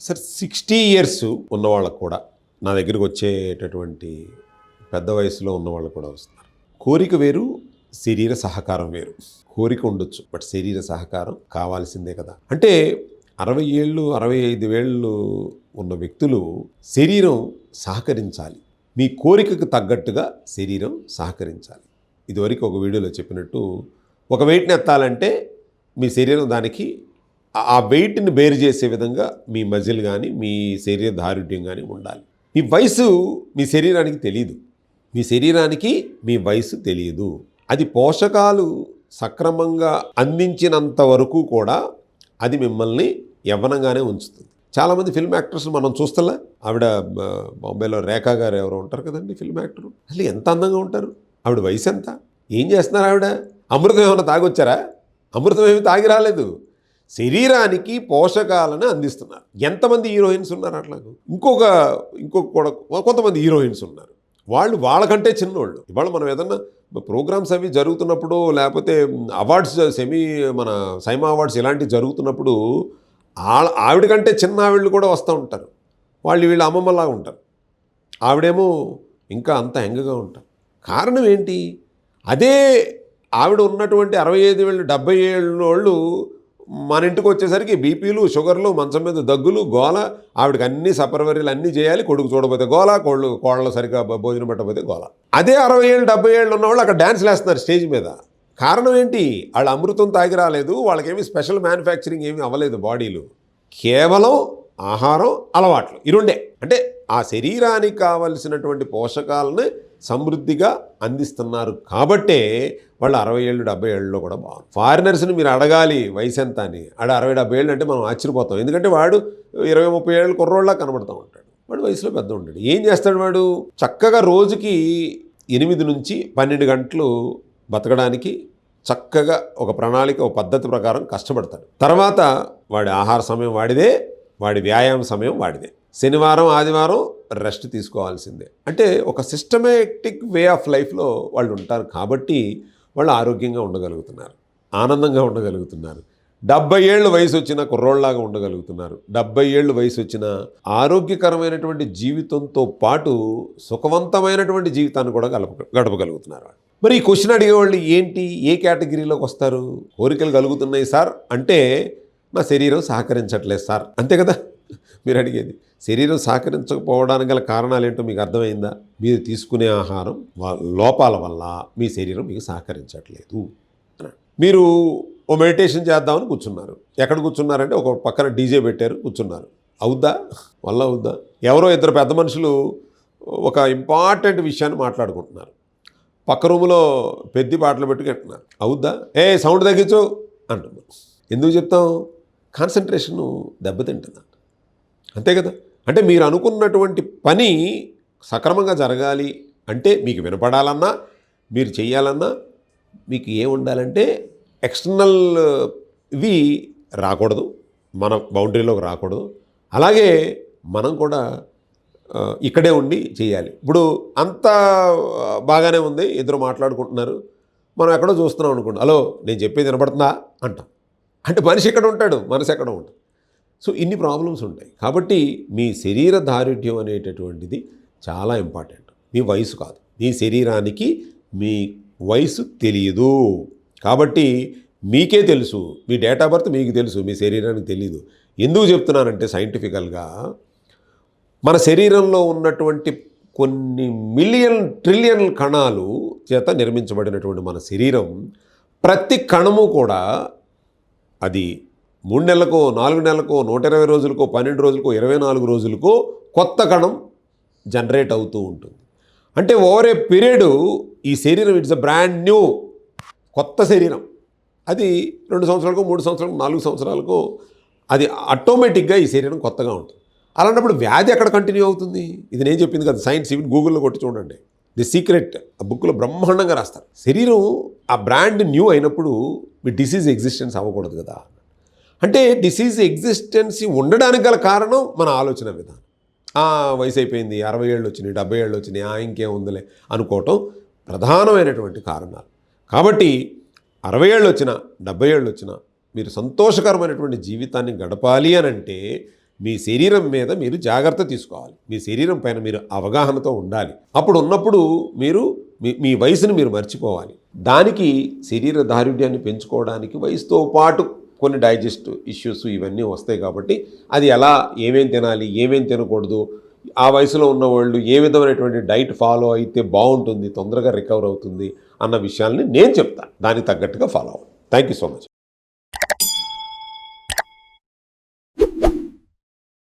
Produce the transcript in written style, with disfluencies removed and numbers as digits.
Sir 60 years ఉన్న వాళ్ళకు కూడా నా దగ్గరికి వచ్చేటటువంటి పెద్ద వయసులో ఉన్న వాళ్ళు కూడా వస్తున్నారు. కోరిక వేరు, శరీర సహకారం వేరు. కోరిక ఉండొచ్చు, బట్ శరీర సహకారం కావాల్సిందే కదా. అంటే 60 ఏళ్ళు 65 ఏళ్ళు ఉన్న వ్యక్తులు శరీరం సహకరించాలి. మీ కోరికకు తగ్గట్టుగా శరీరం సహకరించాలి. ఇదివరకు ఒక వీడియోలో చెప్పినట్టు ఒక వెయిట్ని ఎత్తాలంటే మీ శరీరం దానికి ఆ వెయిట్ని బేర్ చేసే విధంగా మీ మజిల్ కానీ మీ శరీర దారుఢ్యం కానీ ఉండాలి. మీ వయసు మీ శరీరానికి తెలియదు, మీ శరీరానికి మీ వయసు తెలియదు. అది పోషకాలు సక్రమంగా అందించినంత వరకు కూడా అది మిమ్మల్ని యవ్వనంగానే ఉంచుతుంది. చాలామంది ఫిల్మ్ యాక్టర్స్ మనం చూస్తలే, ఆవిడ బాంబేలో రేఖా గారు ఎవరో ఉంటారు కదండి ఫిల్మ్ యాక్టర్, అసలు ఎంత అందంగా ఉంటారు. ఆవిడ వయసు ఎంత, ఏం చేస్తున్నారు ఆవిడ? అమృతం ఏమైనా తాగొచ్చారా? అమృతం ఏమి తాగి రాలేదు, శరీరానికి పోషకాలను అందిస్తున్నారు. ఎంతమంది హీరోయిన్స్ ఉన్నారు అట్లాగూ. ఇంకొక కూడా కొంతమంది హీరోయిన్స్ ఉన్నారు, వాళ్ళు వాళ్ళకంటే చిన్నోళ్ళు. ఇవాళ మనం ఏదన్నా ప్రోగ్రామ్స్ అవి జరుగుతున్నప్పుడు, లేకపోతే అవార్డ్స్ మన సైమా అవార్డ్స్ ఇలాంటివి జరుగుతున్నప్పుడు ఆవిడ కంటే చిన్న ఆవిళ్ళు కూడా వస్తూ ఉంటారు. వీళ్ళు అమ్మమ్మలాగా ఉంటారు, ఆవిడేమో ఇంకా అంత యంగ్గా ఉంటారు. కారణం ఏంటి? అదే ఆవిడ ఉన్నటువంటి 65 ఏళ్ళు 70 ఏళ్ళ వాళ్ళు మన ఇంటికి వచ్చేసరికి బీపీలు, షుగర్లు, మంచం మీద దగ్గులు, గోల. ఆవిడకి అన్ని సపర్వరీలు అన్నీ చేయాలి. కొడుకు చూడబోతే గోల, కోళ్ళలో సరిగ్గా భోజనం పెట్టబోతే గోల. అదే 60 ఏళ్ళు 70 ఏళ్ళు ఉన్నవాళ్ళు అక్కడ డ్యాన్స్లు వేస్తున్నారు స్టేజ్ మీద. కారణం ఏంటి? వాళ్ళు అమృతం తాగి రాలేదు, వాళ్ళకేమి స్పెషల్ మ్యానుఫ్యాక్చరింగ్ ఏమీ అవ్వలేదు బాడీలు. కేవలం ఆహారం, అలవాట్లు, ఈ రెండే. అంటే ఆ శరీరానికి కావలసినటువంటి పోషకాలను సమృద్ధిగా అందిస్తున్నారు కాబట్టే వాళ్ళు 60 ఏళ్ళు 70 ఏళ్ళలో కూడా బాగుంది. ఫారినర్స్ని మీరు అడగాలి వయసు ఎంత అని, 60-70 ఏళ్ళు అంటే మనం ఆశ్చర్యపోతాం. ఎందుకంటే వాడు 20-30 ఏళ్ళు కుర్రోళ్ళ కనబడుతూ ఉంటాడు, వాడు వయసులో పెద్ద ఉంటాడు. ఏం చేస్తాడు వాడు? చక్కగా రోజుకి 8 నుంచి 12 గంటలు బతకడానికి చక్కగా ఒక ప్రణాళిక, ఒక పద్ధతి ప్రకారం కష్టపడతాడు. తర్వాత వాడి ఆహార సమయం వాడిదే, వాడి వ్యాయామ సమయం వాడిదే. శనివారం ఆదివారం రెస్ట్ తీసుకోవాల్సిందే. అంటే ఒక సిస్టమేటిక్ వే ఆఫ్ లైఫ్లో వాళ్ళు ఉంటారు కాబట్టి వాళ్ళు ఆరోగ్యంగా ఉండగలుగుతున్నారు, ఆనందంగా ఉండగలుగుతున్నారు. 70 ఏళ్ళు వయసు వచ్చిన కుర్రోళ్ళలాగా ఉండగలుగుతున్నారు. 70 ఏళ్ళు వయసు వచ్చిన ఆరోగ్యకరమైనటువంటి జీవితంతో పాటు సుఖవంతమైనటువంటి జీవితాన్ని కూడా గడపగలుగుతున్నారు. మరి ఈ క్వశ్చన్ అడిగేవాళ్ళు ఏంటి, ఏ కేటగిరీలోకి వస్తారు? కోరికలు కలుగుతున్నాయి సార్ అంటే నా శరీరం సహకరించట్లేదు సార్, అంతే కదా మీరు అడిగేది. శరీరం సహకరించకపోవడానికి గల కారణాలు ఏంటో మీకు అర్థమైందా? మీరు తీసుకునే ఆహారం లోపాల వల్ల మీ శరీరం మీకు సహకరించట్లేదు. మీరు ఓ మెడిటేషన్ చేద్దామని కూర్చున్నారు. ఎక్కడ కూర్చున్నారంటే ఒక పక్కన డీజే పెట్టారు, కూర్చున్నారు. అవుద్దా? వల్ల అవుద్దా? ఎవరో ఇద్దరు పెద్ద మనుషులు ఒక ఇంపార్టెంట్ విషయాన్ని మాట్లాడుకుంటున్నారు, పక్క రూములో పెద్ద పాటలు పెట్టుకుంటున్నారు. అవుద్దా? సౌండ్ తగ్గించు అంటున్నారు. ఎందుకు చెప్తాం? కాన్సన్ట్రేషను దెబ్బతింటుంది, అంతే కదా. అంటే మీరు అనుకున్నటువంటి పని సక్రమంగా జరగాలి అంటే, మీకు వినపడాలన్నా, మీరు చేయాలన్నా మీకు ఏం ఉండాలంటే ఎక్స్టర్నల్ ఇవి రాకూడదు, మన బౌండరీలోకి రాకూడదు. అలాగే మనం కూడా ఇక్కడే ఉండి చేయాలి. ఇప్పుడు అంత బాగానే ఉంది, ఇద్దరు మాట్లాడుకుంటున్నారు, మనం ఎక్కడో చూస్తున్నాం అనుకోండి, హలో నేను చెప్పేది వినపడుతుందా అంటాం. అంటే మనిషి ఎక్కడ ఉంటాడు, మనసు ఎక్కడ ఉంటుంది. సో ఇన్ని ప్రాబ్లమ్స్ ఉంటాయి. కాబట్టి మీ శరీర దారుఢ్యం అనేటటువంటిది చాలా ఇంపార్టెంట్. మీ వయసు కాదు, మీ శరీరానికి మీ వయసు తెలియదు. కాబట్టి మీకే తెలుసు, మీ డేట్ ఆఫ్ బర్త్ మీకు తెలుసు, మీ శరీరానికి తెలియదు. ఎందుకు చెప్తున్నానంటే సైంటిఫికల్గా మన శరీరంలో ఉన్నటువంటి కొన్ని మిలియన్ ట్రిలియన్ కణాలు చేత నిర్మించబడినటువంటి మన శరీరం, ప్రతి కణము కూడా అది 3 నెలలకో 4 నెలలకో 120 రోజులకో 12 రోజులకో 24 రోజులకో కొత్త కణం జనరేట్ అవుతూ ఉంటుంది. అంటే ఓవర్ ఏ పీరియడ్ ఈ శరీరం ఇట్స్ అ బ్రాండ్ న్యూ కొత్త శరీరం. అది 2 సంవత్సరాలకు 3 సంవత్సరాలకు 4 సంవత్సరాలకు అది ఆటోమేటిక్గా ఈ శరీరం కొత్తగా ఉంటుంది. అలాంటప్పుడు వ్యాధి ఎక్కడ కంటిన్యూ అవుతుంది? ఇది నేను చెప్పింది కదా, సైన్స్ ఈవెన్ గూగుల్లో కొట్టి చూడండి, ది సీక్రెట్ ఆ బుక్లో బ్రహ్మాండంగా రాస్తారు. శరీరం ఆ బ్రాండ్ న్యూ అయినప్పుడు మీ డిసీజ్ ఎగ్జిస్టెన్స్ అవ్వకూడదు కదా. అంటే డిసీజ్ ఎగ్జిస్టెన్సీ ఉండడానికి గల కారణం మన ఆలోచన విధానం. వయసు అయిపోయింది, 60 ఏళ్ళు వచ్చినాయి, 70 ఏళ్ళు వచ్చినాయి, ఇంకేం ఉందిలే అనుకోవటం ప్రధానమైనటువంటి కారణాలు. కాబట్టి 60 ఏళ్ళు వచ్చినా 70 ఏళ్ళు వచ్చినా మీరు సంతోషకరమైనటువంటి జీవితాన్ని గడపాలి అని అంటే మీ శరీరం మీద మీరు జాగ్రత్త తీసుకోవాలి. మీ శరీరం పైన మీరు అవగాహనతో ఉండాలి. అప్పుడు ఉన్నప్పుడు మీరు మీ వయసును మీరు మర్చిపోవాలి. దానికి శరీర దారుఢ్యాన్ని పెంచుకోవడానికి వయసుతో పాటు కొన్ని డైజెస్ట్ ఇష్యూస్ ఇవన్నీ వస్తాయి. కాబట్టి అది ఎలా, ఏమేం తినాలి, ఏమేం తినకూడదు, ఆ వయసులో ఉన్నవాళ్ళు ఏ విధమైనటువంటి డైట్ ఫాలో అయితే బాగుంటుంది, తొందరగా రికవర్ అవుతుంది అన్న విషయాల్ని నేను చెప్తాను. దానికి తగ్గట్టుగా ఫాలో అవ్వండి. Thank you so much.